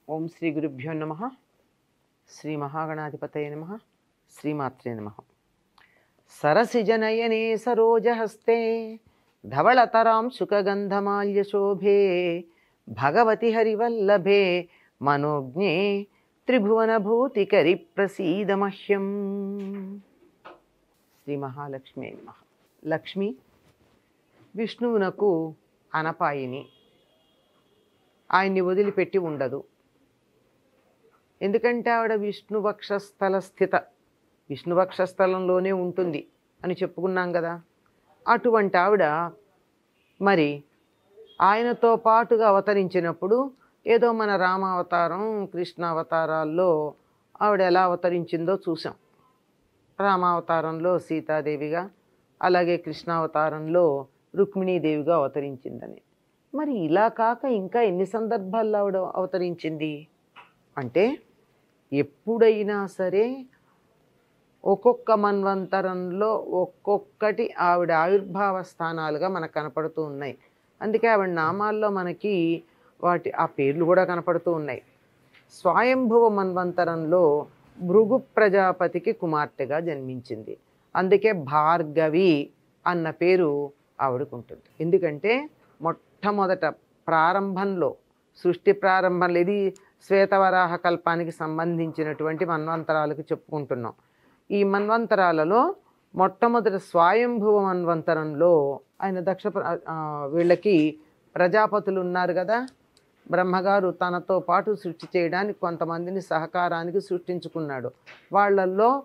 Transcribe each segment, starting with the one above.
ఓం శ్రీ గురుభ్యో నమః. శ్రీ మహాగణాధిపతయే నమః. శ్రీమాత్రే నమః. సరసిజనయనే సరోజహస్తే ధవళతరాం సుఖగంధమాల్యశోభే భగవతి హరివల్లభే మనోజ్ఞే త్రిభువనభూతికరి ప్రసీద మహ్యం. శ్రీ మహాలక్ష్మి నమః. లక్ష్మి విష్ణువునకు అనపాయిని. ఆయన్ని వదిలిపెట్టి ఉండదు. ఎందుకంటే ఆవిడ విష్ణువక్షస్థల స్థిత, విష్ణువక్షస్థలంలోనే ఉంటుంది అని చెప్పుకున్నాం కదా. అటువంటి ఆవిడ మరి ఆయనతో పాటుగా అవతరించినప్పుడు ఏదో మన రామావతారం కృష్ణావతారాల్లో ఆవిడ ఎలా అవతరించిందో చూసాం. రామావతారంలో సీతాదేవిగా, అలాగే కృష్ణావతారంలో రుక్మిణీదేవిగా అవతరించిందని. మరి ఇలా కాక ఇంకా ఎన్ని సందర్భాల్లో ఆవిడ అవతరించింది అంటే, ఎప్పుడైనా సరే ఒక్కొక్క మన్వంతరంలో ఒక్కొక్కటి ఆవిడ ఆవిర్భావ స్థానాలుగా మనకు కనపడుతూ ఉన్నాయి. అందుకే ఆవిడ నామాల్లో మనకి ఆ పేర్లు కూడా కనపడుతూ ఉన్నాయి. స్వయంభువ మన్వంతరంలో భృగు ప్రజాపతికి కుమార్తెగా జన్మించింది. అందుకే భార్గవి అన్న పేరు ఆవిడకుంటుంది. ఎందుకంటే మొట్టమొదట ప్రారంభంలో, సృష్టి ప్రారంభంలో, ఇది శ్వేతవరాహ కల్పానికి సంబంధించినటువంటి మన్వంతరాలకు చెప్పుకుంటున్నాం. ఈ మన్వంతరాలలో మొట్టమొదటి స్వయంభువ మన్వంతరంలో ఆయన వీళ్ళకి ప్రజాపతులు ఉన్నారు కదా. బ్రహ్మగారు తనతో పాటు సృష్టి చేయడానికి కొంతమందిని సహకారానికి సృష్టించుకున్నాడు. వాళ్ళల్లో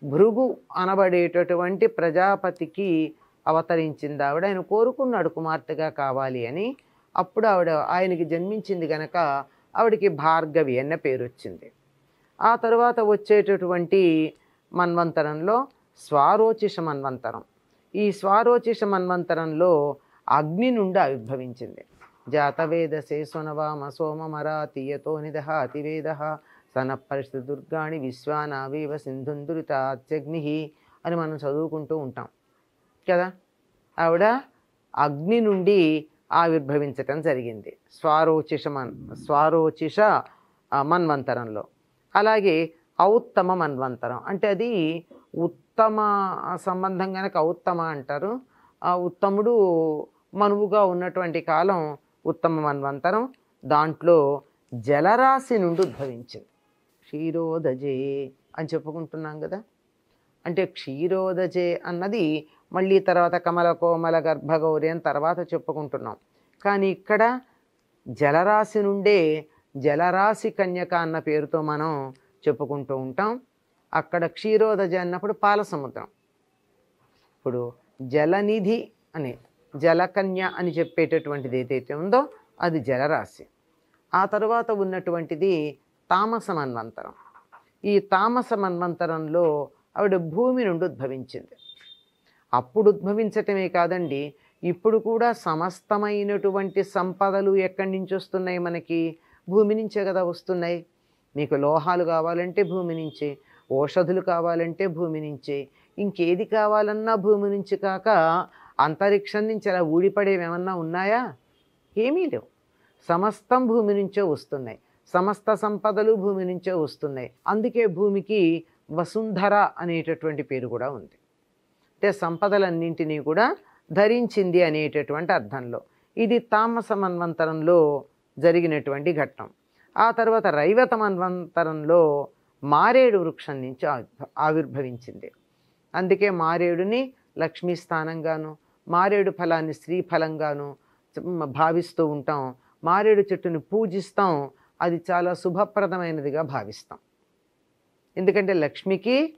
భృగు అనబడేటటువంటి ప్రజాపతికి అవతరించింది ఆవిడ. ఆయన కోరుకున్నాడు కుమార్తెగా కావాలి అని. అప్పుడు ఆయనకి జన్మించింది కనుక ఆవిడికి భార్గవి అన్న పేరు వచ్చింది. ఆ తర్వాత వచ్చేటటువంటి మన్వంతరంలో స్వారోచిష మన్వంతరం. ఈ స్వారోచిష మన్వంతరంలో అగ్ని నుండి ఆవిర్భవించింది. జాతవేదసే సునవామ సోమమరాతీయతో నిదహ అతివేద సన పరిస్థితి దుర్గాణి విశ్వానావీవ సింధుందురితాత్యగ్ని అని మనం చదువుకుంటూ ఉంటాం కదా. ఆవిడ అగ్ని నుండి ఆవిర్భవించటం జరిగింది స్వారోచిష మన్వంతరంలో. అలాగే ఔత్తమ మన్వంతరం అంటే అది ఉత్తమ సంబంధం కనుక ఔత్తమ అంటారు. ఆ ఉత్తముడు మనువుగా ఉన్నటువంటి కాలం ఉత్తమ మన్వంతరం. దాంట్లో జలరాశి నుండి ఉద్భవించింది. క్షీరోదజే అని చెప్పుకుంటున్నాం కదా. అంటే క్షీరోదజే అన్నది మళ్ళీ తర్వాత కమల కోమల గర్భగౌరి అని తర్వాత చెప్పుకుంటున్నాం. కానీ ఇక్కడ జలరాశి నుండే జలరాశి కన్యక అన్న పేరుతో మనం చెప్పుకుంటూ ఉంటాం. అక్కడ క్షీరోదజ అన్నప్పుడు పాల సముద్రం. ఇప్పుడు జలనిధి అని, జలకన్య అని చెప్పేటటువంటిది ఏదైతే ఉందో అది జలరాశి. ఆ తర్వాత ఉన్నటువంటిది తామస మన్వంతరం. ఈ తామస మన్వంతరంలో ఆవిడ భూమి నుండి ఉద్భవించింది. అప్పుడు ఉద్భవించటమే కాదండి, ఇప్పుడు కూడా సమస్తమైనటువంటి సంపదలు ఎక్కడి నుంచి వస్తున్నాయి మనకి? భూమి నుంచే కదా వస్తున్నాయి. మీకు లోహాలు కావాలంటే భూమి నుంచే, ఔషధులు కావాలంటే భూమి నుంచే, ఇంకేది కావాలన్నా భూమి నుంచి కాక అంతరిక్షం నుంచి అలా ఊడిపడేవి ఏమన్నా ఉన్నాయా? ఏమీ లేవు. సమస్తం భూమి నుంచే వస్తున్నాయి. సమస్త సంపదలు భూమి నుంచే వస్తున్నాయి. అందుకే భూమికి వసుంధర అనేటటువంటి పేరు కూడా ఉంది. అంటే సంపదలన్నింటినీ కూడా ధరించింది అనేటటువంటి అర్థంలో. ఇది తామస మన్వంతరంలో జరిగినటువంటి ఘట్టం. ఆ తర్వాత రైవత మన్వంతరంలో మారేడు వృక్షం నుంచి ఆవిర్భవించింది. అందుకే మారేడుని లక్ష్మీ స్థానంగాను, మారేడు ఫలాన్ని స్త్రీ ఫలంగాను భావిస్తూ ఉంటాం. మారేడు చెట్టుని పూజిస్తాం. అది చాలా శుభప్రదమైనదిగా భావిస్తాం. ఎందుకంటే లక్ష్మికి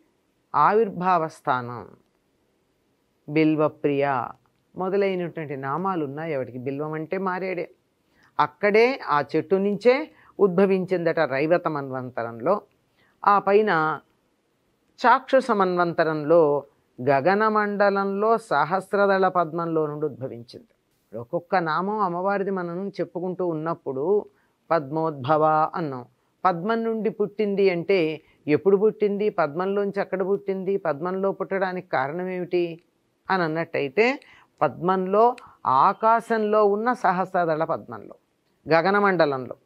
ఆవిర్భావ స్థానం. బిల్వప్రియ మొదలైనటువంటి నామాలు ఉన్నాయి ఆవిడికి. బిల్వం అంటే మారేడే. అక్కడే ఆ చెట్టు నుంచే ఉద్భవించిందట రైవత మన్వంతరంలో. ఆ పైన చాక్షుష మన్వంతరంలో గగనమండలంలో సహస్రదళ పద్మంలో నుండి ఉద్భవించింది. ఒక్కొక్క నామం అమ్మవారిది మనం చెప్పుకుంటూ ఉన్నప్పుడు పద్మోద్భవ అన్నాం. పద్మం నుండి పుట్టింది అంటే ఎప్పుడు పుట్టింది? పద్మంలోంచి అక్కడ పుట్టింది. పద్మంలో పుట్టడానికి కారణం ఏమిటి అని అన్నట్టయితే, పద్మంలో ఆకాశంలో ఉన్న సహస్రదళ పద్మంలో, గగనమండలంలో.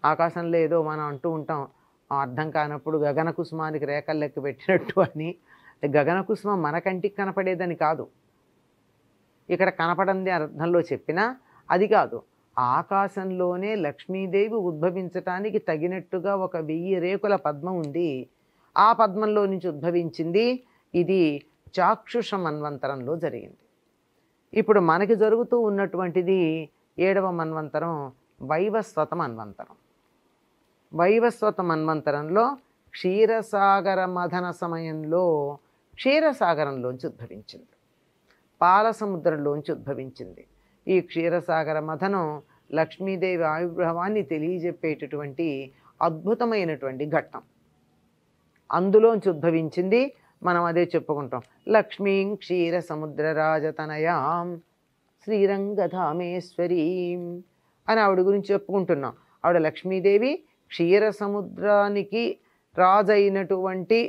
ఆకాశంలో ఏదో మనం అంటూ ఉంటాం అర్థం కానప్పుడు గగన కుసుమానికి రేఖలు లెక్క పెట్టినట్టు అని. గగన కుసుమం మన కంటికి కనపడేదని కాదు, ఇక్కడ కనపడంది అర్థంలో చెప్పినా అది కాదు. ఆకాశంలోనే లక్ష్మీదేవి ఉద్భవించటానికి తగినట్టుగా ఒక 1000 రేకుల పద్మం ఉంది. ఆ పద్మంలో నుంచి ఉద్భవించింది. ఇది చాక్షుష మన్వంతరంలో జరిగింది. ఇప్పుడు మనకి జరుగుతూ ఉన్నటువంటిది 7వ మన్వంతరం, వైవస్వత మన్వంతరం. వైవస్వత మన్వంతరంలో క్షీరసాగర మథన సమయంలో క్షీరసాగరంలోంచి ఉద్భవించింది, పాల సముద్రంలోంచి ఉద్భవించింది. ఈ క్షీరసాగర మథనం లక్ష్మీదేవి ఆవిర్భావాన్ని తెలియజెప్పేటటువంటి అద్భుతమైనటువంటి ఘట్టం. అందులోంచి ఉద్భవించింది. మనం అదే చెప్పుకుంటాం, లక్ష్మీం క్షీర సముద్ర రాజతనయాం శ్రీరంగధామేశ్వరీం అని ఆవిడ గురించి చెప్పుకుంటున్నాం. ఆవిడ లక్ష్మీదేవి క్షీర సముద్రానికి రాజైనటువంటి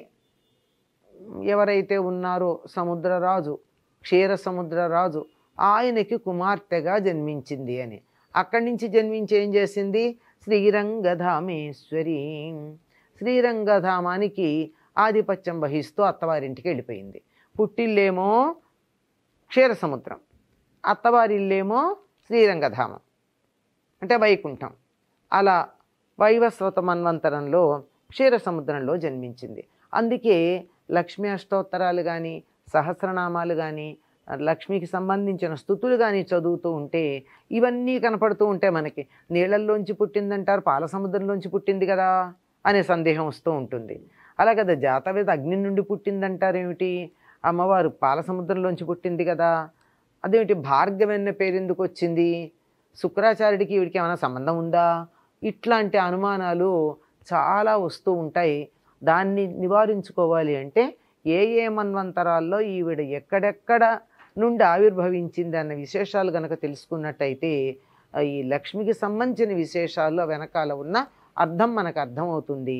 ఎవరైతే ఉన్నారో సముద్రరాజు, క్షీర సముద్రరాజు, ఆయనకి కుమార్తెగా జన్మించింది అని. అక్కడి నుంచి జన్మించి ఏం చేసింది? శ్రీరంగధామేశ్వరి, శ్రీరంగధామానికి ఆధిపత్యం వహిస్తూ అత్తవారింటికి వెళ్ళిపోయింది. పుట్టిల్లేమో క్షీరసముద్రం, అత్తవారిల్లేమో శ్రీరంగధామం అంటే వైకుంఠం. అలా వైవస్వత మన్వంతరంలో క్షీరసముద్రంలో జన్మించింది. అందుకే లక్ష్మీ అష్టోత్తరాలు కానీ, సహస్రనామాలు కానీ, లక్ష్మికి సంబంధించిన స్తుతులు కానీ చదువుతూ ఉంటే ఇవన్నీ కనపడుతూ ఉంటాయి మనకి. నీళ్ళల్లోంచి పుట్టిందంటారు, పాల సముద్రంలోంచి పుట్టింది కదా అనే సందేహం వస్తూ ఉంటుంది. అలా కదా జాతవేద అగ్ని నుండి పుట్టిందంటారు ఏమిటి, అమ్మవారు పాల సముద్రంలోంచి పుట్టింది కదా, అదేమిటి భార్గవన్న పేరు ఎందుకు వచ్చింది, శుక్రాచార్యుడికి వీడికి ఏమైనా సంబంధం ఉందా, ఇట్లాంటి అనుమానాలు చాలా వస్తూ ఉంటాయి. దాన్ని నివారించుకోవాలి అంటే ఏ ఏ మన్వంతరాల్లో ఈవిడ ఎక్కడెక్కడ నుండి ఆవిర్భవించింది అన్న విశేషాలు కనుక తెలుసుకున్నట్టయితే ఈ లక్ష్మికి సంబంధించిన విశేషాల్లో వెనకాల ఉన్న అర్థం మనకు అర్థమవుతుంది.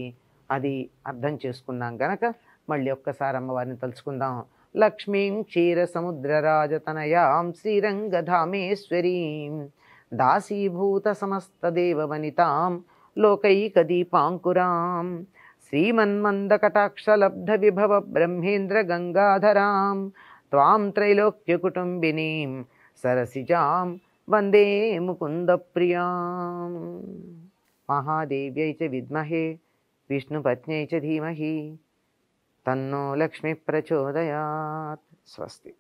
అది అర్థం చేసుకున్నాం గనక మళ్ళీ ఒక్కసారి అమ్మవారిని తలుచుకుందాం. లక్ష్మీం క్షీర సముద్రరాజతనయాం శ్రీరంగధామేశ్వరీం దాసీభూత సమస్త దేవవనితాం లోకైకదీపాంకురాం శ్రీమన్మందకటాక్షలబ్ధ విభవ బ్రహ్మేంద్ర గంగాధరాం త్వాం త్రైలోక్యకుటుంబినీం సరసిజాం వందే ముకుందప్రియాం. మహాదేవ్యై చ విద్మహే విష్ణుపత్న్యై చ ధీమహి తన్నో లక్ష్మీ ప్రచోదయాత్. స్వస్తి.